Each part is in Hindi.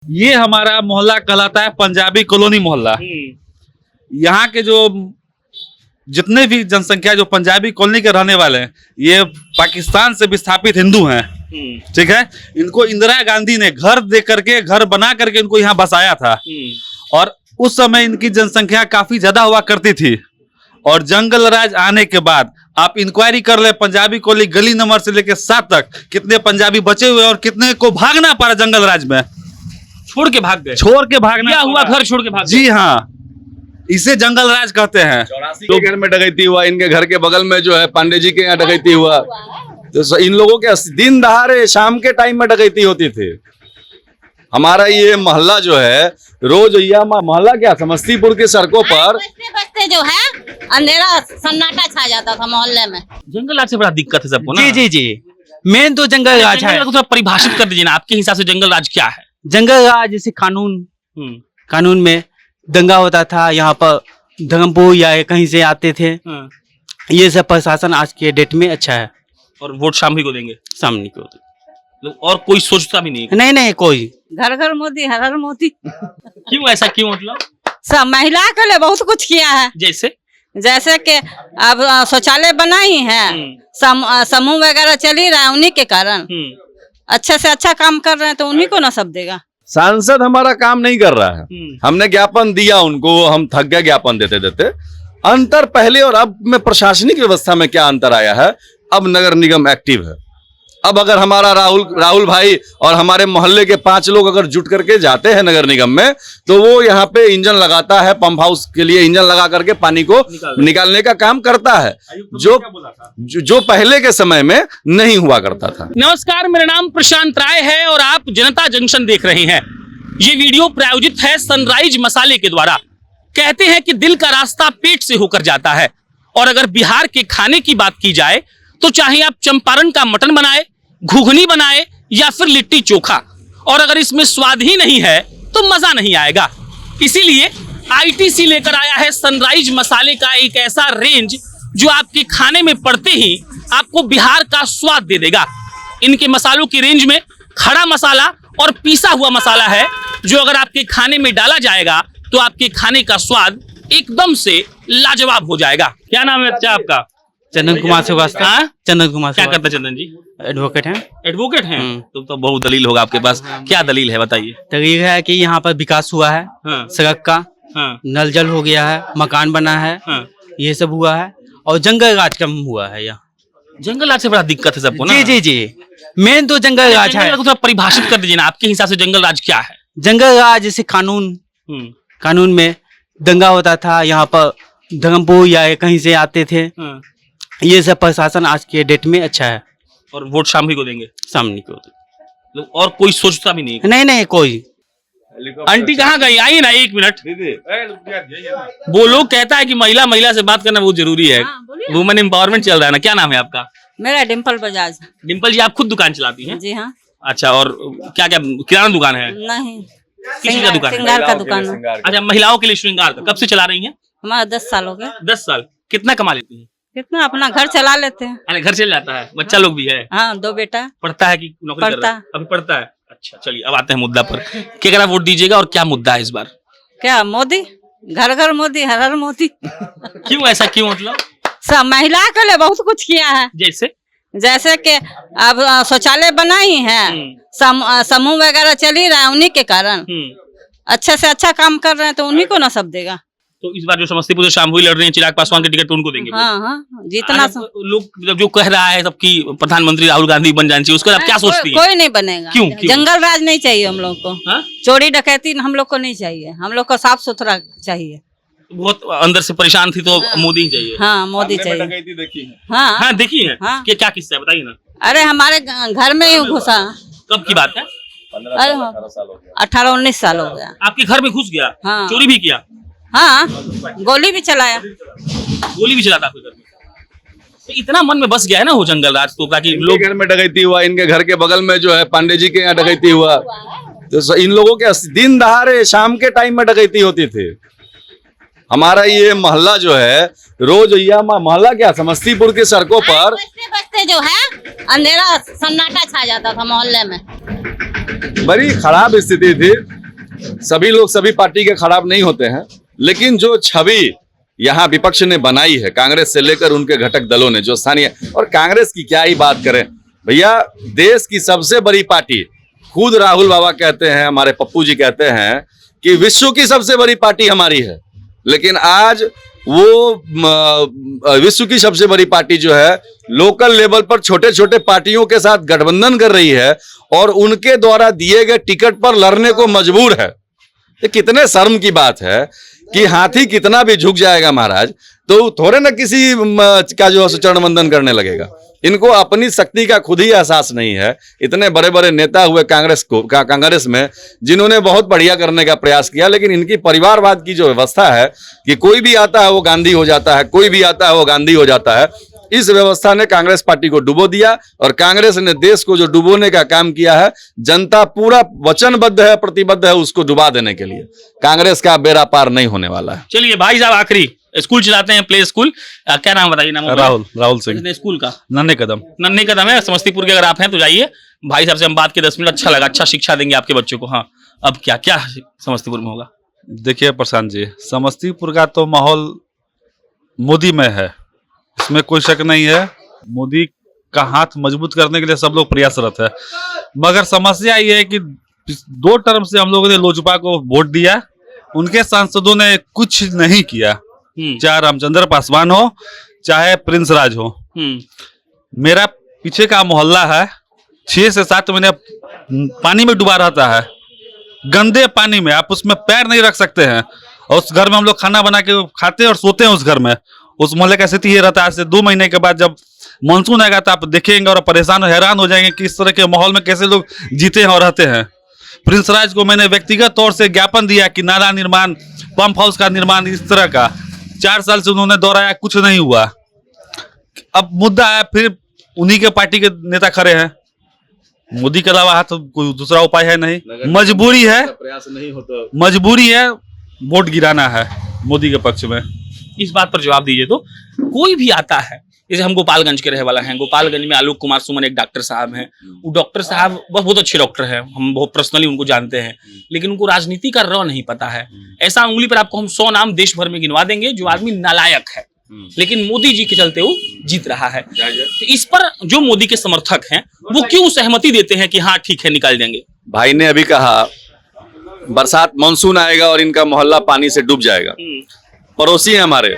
ये हमारा मोहल्ला कहलाता है पंजाबी कॉलोनी मोहल्ला। यहाँ के जो जितने भी जनसंख्या जो पंजाबी कॉलोनी के रहने वाले हैं, ये पाकिस्तान से विस्थापित हिंदू हैं। ठीक है, इनको इंदिरा गांधी ने घर दे करके, घर बना करके इनको यहाँ बसाया था। और उस समय इनकी जनसंख्या काफी ज्यादा हुआ करती थी। और जंगल राज आने के बाद आप इंक्वायरी कर ले, पंजाबी कॉलोनी गली नंबर से लेकर 7 तक कितने पंजाबी बचे हुए और कितने को भागना पड़ा जंगल राज में, छोड़ के भाग गए। छोड़ के भागना क्या हुआ, घर छोड़ के भाग गए। जी हाँ, इसे जंगल राज कहते हैं। 84 के घर में डकैती हुआ, इनके घर के बगल में जो है पांडे जी के यहाँ डकैती हुआ। तो इन लोगों के दिन दहाड़े शाम के टाइम में डकैती होती थी। हमारा ये मोहल्ला जो है रोज, यह मोहल्ला क्या समस्तीपुर के सड़कों पर बचते जो है अंधेरा सन्नाटा छा जाता था मोहल्ले में। जंगल राज से बड़ा दिक्कत है सबको ना। जी जी जी, मेन तो जंगल राज है। थोड़ा परिभाषित कर दीजिए ना, आपके हिसाब से जंगल राज क्या है। जंगल राज जैसे कानून में दंगा होता था, यहाँ पर धर्मपुर या कहीं से आते थे। ये सब प्रशासन आज के डेट में अच्छा है। और वोट शाम ही को देंगे, सामने को और कोई सोचता भी नहीं। नहीं कोई। घर घर मोदी, हर हर मोदी। क्यों ऐसा, क्यों मतलब? सब महिला के लिए बहुत कुछ किया है। जैसे कि अब शौचालय बनाई है, समूह वगैरह चल ही रहा है, उन्हीं के कारण अच्छे से अच्छा काम कर रहे हैं, तो उन्हीं को ना सब देगा। सांसद हमारा काम नहीं कर रहा है। हमने ज्ञापन दिया उनको, हम थक गए ज्ञापन देते देते। अंतर पहले और अब में प्रशासनिक व्यवस्था में क्या अंतर आया है, अब नगर निगम एक्टिव है। अब अगर हमारा राहुल भाई और हमारे मोहल्ले के 5 लोग अगर जुट करके जाते हैं नगर निगम में, तो वो यहाँ पे इंजन लगाता है, पंप हाउस के लिए इंजन लगा करके पानी को निकालने का काम करता है, जो पहले के समय में नहीं हुआ करता था। नमस्कार, मेरा नाम प्रशांत राय है और आप जनता जंक्शन देख रहे हैं। ये वीडियो प्रायोजित है सनराइज मसाले के द्वारा। कहते हैं कि दिल का रास्ता पेट से होकर जाता है। और अगर बिहार के खाने की बात की जाए तो चाहे आप चंपारण का मटन बनाए, घुघनी बनाए या फिर लिट्टी चोखा, और अगर इसमें स्वाद ही नहीं है तो मजा नहीं आएगा। इसीलिए आईटीसी लेकर आया है सनराइज मसाले का एक ऐसा रेंज जो आपके खाने में पड़ते ही आपको बिहार का स्वाद दे देगा। इनके मसालों की रेंज में खड़ा मसाला और पीसा हुआ मसाला है, जो अगर आपके खाने में डाला जाएगा तो आपके खाने का स्वाद एकदम से लाजवाब हो जाएगा। क्या नाम है अच्छा आपका? चंदन कुमार श्रीवास्तव। चंदन कुमार क्या करते चंदन जी? एडवोकेट हैं। एडवोकेट हैं? तो बहुत दलील होगा आपके पास। क्या दलील है बताइए। दलील है कि यहाँ पर विकास हुआ है, सड़क का, नल जल हो गया है, मकान बना है, ये सब हुआ है, और जंगल राज कम हुआ है। यहाँ जंगल राज से बड़ा दिक्कत है सबको ना। जी जी, मेन तो जंगल राज है। थोड़ा परिभाषित कर दीजिए ना, आपके हिसाब से जंगल राज क्या है। जंगल राज जैसे कानून में दंगा होता था, यहाँ पर धर्मपुर या कहीं से आते थे। ये सब प्रशासन आज के डेट में अच्छा है। और वोट शाम ही को देंगे, सामने को और कोई सोचता भी नहीं। नहीं कोई। आंटी कहाँ गई? आइए ना 1 मिनट। वो लोग कहता है कि महिला से बात करना बहुत जरूरी है। वुमेन एम्पावरमेंट चल रहा है ना। क्या नाम है आपका? मेरा डिम्पल बजाज। डिम्पल जी, आप खुद दुकान चलाती हैं? जी हाँ। अच्छा, और क्या क्या किराना दुकान है? नहीं, किस चीज का दुकान? श्रृंगार का दुकान है। अच्छा, महिलाओं के लिए श्रृंगार का। कब से चला रही हैं? हमारा 10 साल हो गया। 10 साल। कितना कमा लेती हैं? कितना अपना घर चला लेते हैं। अरे घर चल जाता है। बच्चा लोग भी है? हाँ, 2 बेटा। पढ़ता है कि नौकरी कर रहा है? पढ़ता। अभी पढ़ता है। अच्छा, चलिए अब आते हैं मुद्दा पर। क्या वोट दीजिएगा और क्या मुद्दा है इस बार? क्या मोदी, घर घर मोदी, हर हर मोदी। क्यों ऐसा, क्यों मतलब? सब महिला के लिए बहुत कुछ किया है। जैसे कि अब शौचालय बनाई है, समूह वगैरह चल ही रहा है, उन्हीं के कारण अच्छे से अच्छा काम कर रहे हैं, तो उन्हीं को ना सब देगा। तो इस बार जो समस्तीपुर से शाम हुई लड़ रही है चिराग पासवान के टिकट पे, उनको देंगे? हाँ, जितना लोग जो कह रहा है सबकी प्रधानमंत्री राहुल गांधी बन जानी चाहिए, उसका आप क्या सोचती हैं? कोई नहीं बनेगा। क्यों? जंगल राज नहीं चाहिए हम लोग को। चोरी डकैती हम लोग को नहीं चाहिए। हम लोग को साफ सुथरा चाहिए। बहुत अंदर से परेशान थी तो मोदी ही चाहिए। हाँ, मोदी चाहिए। हाँ, देखी है। क्या किस्सा है बताइए ना। अरे हमारे घर में ही घुसा। कब की बात है? 18-19 साल हो गया। आपके घर में घुस गया? हाँ। चोरी भी किया? हाँ, गोली भी चलाया। गोली भी चलाता आपके घर में? तो इतना मन में बस गया है ना वो जंगल राज, तो ताकि लोग घर में डकैती हुआ, इनके घर के बगल में जो है पांडे जी के यहाँ डकैती हुआ। तो इन लोगों के दिन दहाड़े शाम के टाइम में डकैती होती थी। हमारा ये मोहल्ला जो है रोज, यह मोहल्ला क्या समस्तीपुर के सड़कों पर बचते जो है अंधेरा सन्नाटा छा जाता था मोहल्ले में। बड़ी खराब स्थिति थी। सभी लोग सभी पार्टी के खराब नहीं होते हैं, लेकिन जो छवि यहाँ विपक्ष ने बनाई है, कांग्रेस से लेकर उनके घटक दलों ने, जो स्थानीय, और कांग्रेस की क्या ही बात करें भैया, देश की सबसे बड़ी पार्टी, खुद राहुल बाबा कहते हैं, हमारे पप्पू जी कहते हैं कि विश्व की सबसे बड़ी पार्टी हमारी है, लेकिन आज वो विश्व की सबसे बड़ी पार्टी जो है लोकल लेवल पर छोटे छोटे पार्टियों के साथ गठबंधन कर रही है और उनके द्वारा दिए गए टिकट पर लड़ने को मजबूर है। ये कितने शर्म की बात है कि हाथी कितना भी झुक जाएगा महाराज, तो थोड़े ना किसी का जो है चरण वंदन करने लगेगा। इनको अपनी शक्ति का खुद ही एहसास नहीं है। इतने बड़े बड़े नेता हुए कांग्रेस में, जिन्होंने बहुत बढ़िया करने का प्रयास किया, लेकिन इनकी परिवारवाद की जो व्यवस्था है कि कोई भी आता है वो गांधी हो जाता है, कोई भी आता है वो गांधी हो जाता है, इस व्यवस्था ने कांग्रेस पार्टी को डुबो दिया और कांग्रेस ने देश को जो डुबोने का काम किया है, जनता पूरा वचनबद्ध है, प्रतिबद्ध है उसको डुबा देने के लिए। कांग्रेस का बेड़ा पार नहीं होने वाला है। चलिए भाई साहब, आखिरी स्कूल चलाते हैं, प्ले स्कूल, क्या नाम बताइए? नाम राहुल सिंह। स्कूल का नन्हे कदम है, समस्तीपुर के। अगर आप हैं तो जाइए, भाई साहब से हम बात के 10 मिनट, अच्छा लगा, अच्छा शिक्षा देंगे आपके बच्चों को। हाँ, अब क्या क्या समस्तीपुर में होगा? देखिए प्रशांत जी, समस्तीपुर का तो माहौल मोदी में है, इसमें कोई शक नहीं है। मोदी का हाथ मजबूत करने के लिए सब लोग प्रयासरत है, मगर समस्या ये है कि 2 टर्म से हम लोगों ने लोजपा को वोट दिया, उनके सांसदों ने कुछ नहीं किया, चाहे रामचंद्र पासवान हो चाहे प्रिंस राज हो। मेरा पीछे का मोहल्ला है, 6 से 7 महीने पानी में डूबा रहता है, गंदे पानी में, आप उसमें पैर नहीं रख सकते हैं। और उस घर में हम लोग खाना बना के खाते हैं और सोते हैं उस घर में। उस मोहल्ले का स्थिति ये रहता है। से 2 महीने के बाद जब मानसून आएगा तो आप देखेंगे और परेशान हैरान हो जाएंगे कि इस तरह के माहौल में कैसे लोग जीते हैं और रहते हैं। प्रिंस राज को मैंने व्यक्तिगत तौर से ज्ञापन दिया कि नाला निर्माण, पंप हाउस का निर्माण, इस तरह का 4 साल से उन्होंने दोहराया, कुछ नहीं हुआ। अब मुद्दा है, फिर उन्हीं के पार्टी के नेता खड़े हैं, मोदी के अलावा तो कोई दूसरा उपाय है नहीं, मजबूरी है, प्रयास नहीं होता, मजबूरी है, वोट गिराना है मोदी के पक्ष में। इस बात पर जवाब दीजिए। तो कोई भी आता है, जैसे हम गोपालगंज के रहने वाला हैं, गोपालगंज में आलोक कुमार सुमन एक डॉक्टर साहब हैं, वो डॉक्टर साहब बहुत अच्छे डॉक्टर हैं, हम बहुत पर्सनली उनको जानते हैं, लेकिन उनको राजनीति का र नहीं पता है। ऐसा उंगली पर आपको हम 100 नाम देश भर में गिनवा देंगे जो आदमी नालायक है, लेकिन मोदी जी के चलते वो जीत रहा है। तो इस पर जो मोदी के समर्थक हैं वो क्यों सहमति देते हैं कि हाँ ठीक है निकाल देंगे? भाई ने अभी कहा बरसात मानसून आएगा और इनका मोहल्ला पानी से डूब जाएगा। पड़ोसी हैं हमारे,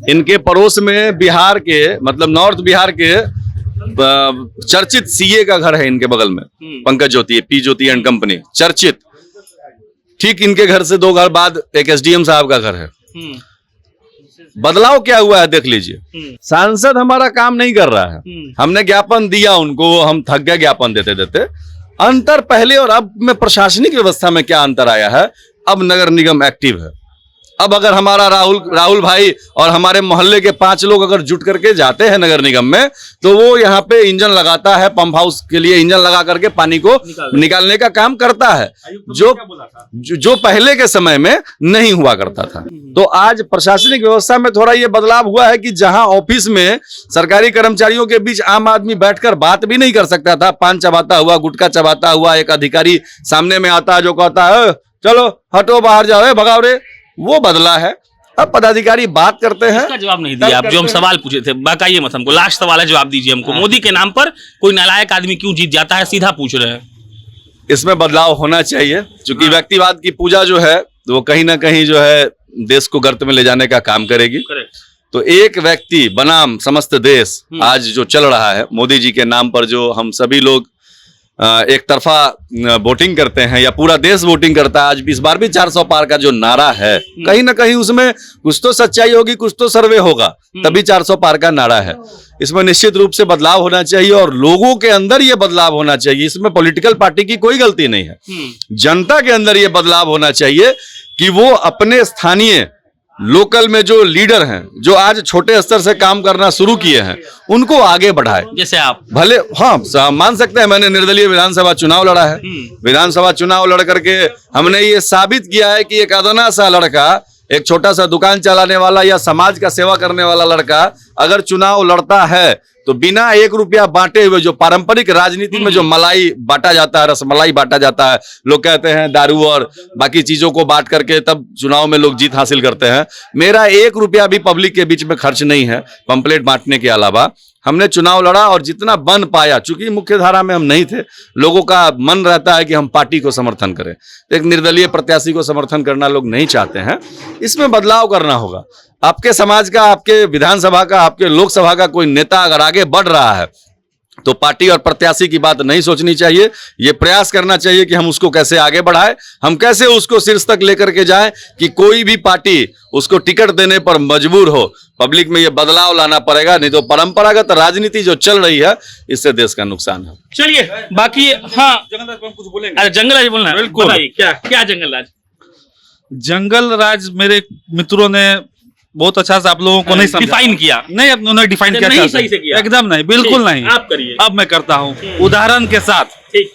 इनके पड़ोस में बिहार के, मतलब नॉर्थ बिहार के चर्चित सीए का घर है इनके बगल में, पंकज ज्योति, पी ज्योति एंड कंपनी, चर्चित। ठीक इनके घर से 2 घर बाद एक एसडीएम साहब का घर है। बदलाव क्या हुआ है देख लीजिए। सांसद हमारा काम नहीं कर रहा है, हमने ज्ञापन दिया उनको, हम थक गए ज्ञापन देते देते। अंतर पहले और अब में प्रशासनिक व्यवस्था में क्या अंतर आया है, अब नगर निगम एक्टिव है। अब अगर हमारा राहुल भाई और हमारे मोहल्ले के 5 लोग अगर जुट करके जाते हैं नगर निगम में, तो वो यहाँ पे इंजन लगाता है, पंप हाउस के लिए इंजन लगा करके पानी को निकालने का काम करता है, जो पहले के समय में नहीं हुआ करता था। तो आज प्रशासनिक व्यवस्था में थोड़ा ये बदलाव हुआ है कि जहां ऑफिस में सरकारी कर्मचारियों के बीच आम आदमी बैठकर बात भी नहीं कर सकता था, पान चबाता हुआ, गुटखा चबाता हुआ एक अधिकारी सामने में आता है जो कहता है चलो हटो बाहर जाओ, भगाओ रे, वो बदला है। अब पदाधिकारी बात करते हैं। इसका जवाब नहीं दिया आप, जो हम सवाल पूछे थे, बकाइए मत हमको, लास्ट सवाल है, जवाब दीजिए हमको। मोदी के नाम पर कोई नालायक आदमी क्यों जीत जाता है, सीधा पूछ रहे हैं। इसमें बदलाव होना चाहिए, क्योंकि व्यक्तिवाद की पूजा जो है वो कहीं ना कहीं जो है देश को गर्त में ले जाने का काम करेगी। तो एक व्यक्ति बनाम समस्त देश आज जो चल रहा है, मोदी जी के नाम पर जो हम सभी लोग एक तरफा वोटिंग करते हैं या पूरा देश वोटिंग करता है, आज इस बार भी 400 पार का जो नारा है, कहीं ना कहीं उसमें कुछ तो सच्चाई होगी, कुछ तो सर्वे होगा, तभी 400 पार का नारा है। इसमें निश्चित रूप से बदलाव होना चाहिए और लोगों के अंदर ये बदलाव होना चाहिए। इसमें पॉलिटिकल पार्टी की कोई गलती नहीं है, जनता के अंदर ये बदलाव होना चाहिए कि वो अपने स्थानीय लोकल में जो लीडर हैं, जो आज छोटे स्तर से काम करना शुरू किए हैं, उनको आगे बढ़ाए। जैसे आप भले, हाँ मान सकते हैं, मैंने निर्दलीय विधानसभा चुनाव लड़ा है। विधानसभा चुनाव लड़ करके हमने ये साबित किया है कि एक अदना सा लड़का, एक छोटा सा दुकान चलाने वाला या समाज का सेवा करने वाला लड़का अगर चुनाव लड़ता है तो बिना 1 रुपया बांटे हुए जो पारंपरिक राजनीति में जो मलाई बांटा जाता है, रसमलाई बांटा जाता है, लोग कहते हैं दारू और बाकी चीजों को बांट करके तब चुनाव में लोग जीत हासिल करते हैं। मेरा 1 रुपया भी पब्लिक के बीच में खर्च नहीं है पंपलेट बांटने के अलावा। हमने चुनाव लड़ा और जितना बन पाया, चूंकि मुख्य धारा में हम नहीं थे, लोगों का मन रहता है कि हम पार्टी को समर्थन करें, एक निर्दलीय प्रत्याशी को समर्थन करना लोग नहीं चाहते हैं। इसमें बदलाव करना होगा। आपके समाज का, आपके विधानसभा का, आपके लोकसभा का कोई नेता अगर आगे बढ़ रहा है तो पार्टी और प्रत्याशी की बात नहीं सोचनी चाहिए, ये प्रयास करना चाहिए कि हम उसको कैसे आगे बढ़ाएं, हम कैसे उसको शीर्ष तक लेकर के जाएं कि कोई भी पार्टी उसको टिकट देने पर मजबूर हो। पब्लिक में ये बदलाव लाना पड़ेगा, नहीं तो परंपरागत राजनीति जो चल रही है इससे देश का नुकसान है। चलिए बाकी हाँ जंगल राज पर हम कुछ बोलेंगे। अरे जंगल राज बोलना है, बिल्कुल। बताइए, क्या क्या जंगल राज? जंगल राज मेरे मित्रों ने बहुत अच्छा से आप लोगों को नहीं समझा, डिफाइन किया नहीं, उन्होंने डिफाइन किया नहीं अच्छा सही से किया। एकदम नहीं, बिल्कुल ठीक, नहीं। आप करिए। अब मैं करता हूँ उदाहरण के साथ। ठीक।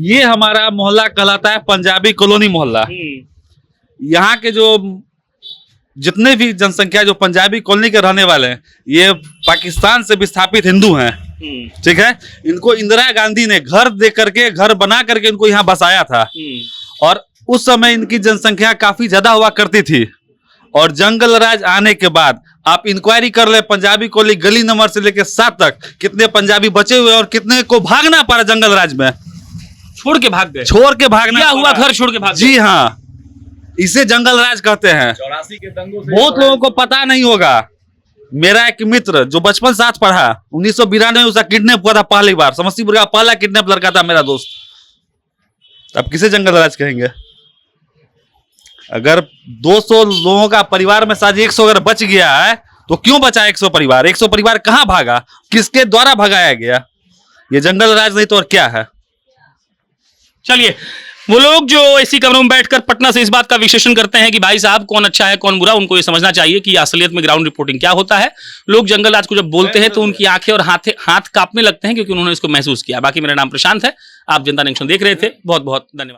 ये हमारा मोहल्ला कहलाता है पंजाबी कॉलोनी मोहल्ला। यहाँ के जो जितने भी जनसंख्या जो पंजाबी कॉलोनी के रहने वाले हैं, ये पाकिस्तान से विस्थापित हिंदू हैं। ठीक है, इनको इंदिरा गांधी ने घर दे करके, घर बना करके इनको यहाँ बसाया था और उस समय इनकी जनसंख्या काफी ज्यादा हुआ करती थी। और जंगल राज आने के बाद आप इंक्वायरी कर ले, पंजाबी कॉलोनी गली नंबर से लेकर 7 तक कितने पंजाबी बचे हुए और कितने को भागना पड़ा जंगल राज में, छोड़ के भाग गए, छोड़ के भागना क्या हुआ, पड़ा। घर छोड़ के भाग गए? जी हाँ, इसे जंगल राज कहते हैं। 84 के दंगों से बहुत लोगों को पता नहीं होगा। मेरा एक मित्र जो बचपन साथ पढ़ा, 1992 उसका किडनैप हुआ था पहली बार, समस्तीपुर का पहला किडनैप लड़का था मेरा दोस्त। अब किसे जंगल राज कहेंगे? अगर 200 लोगों का परिवार में शायद 100 अगर बच गया है तो क्यों बचा 100 परिवार? 100 परिवार कहां भागा, किसके द्वारा भगाया गया? ये जंगल राज नहीं तो और क्या है? चलिए, वो लोग जो इसी कमरों में बैठकर पटना से इस बात का विश्लेषण करते हैं कि भाई साहब कौन अच्छा है कौन बुरा, उनको ये समझना चाहिए कि असलियत में ग्राउंड रिपोर्टिंग क्या होता है। लोग जंगल राज को जब बोलते हैं तो उनकी आंखें और हाथ कांपने लगते हैं क्योंकि उन्होंने इसको महसूस किया। बाकी मेरा नाम प्रशांत है, आप जनता जंक्शन देख रहे थे। बहुत बहुत धन्यवाद।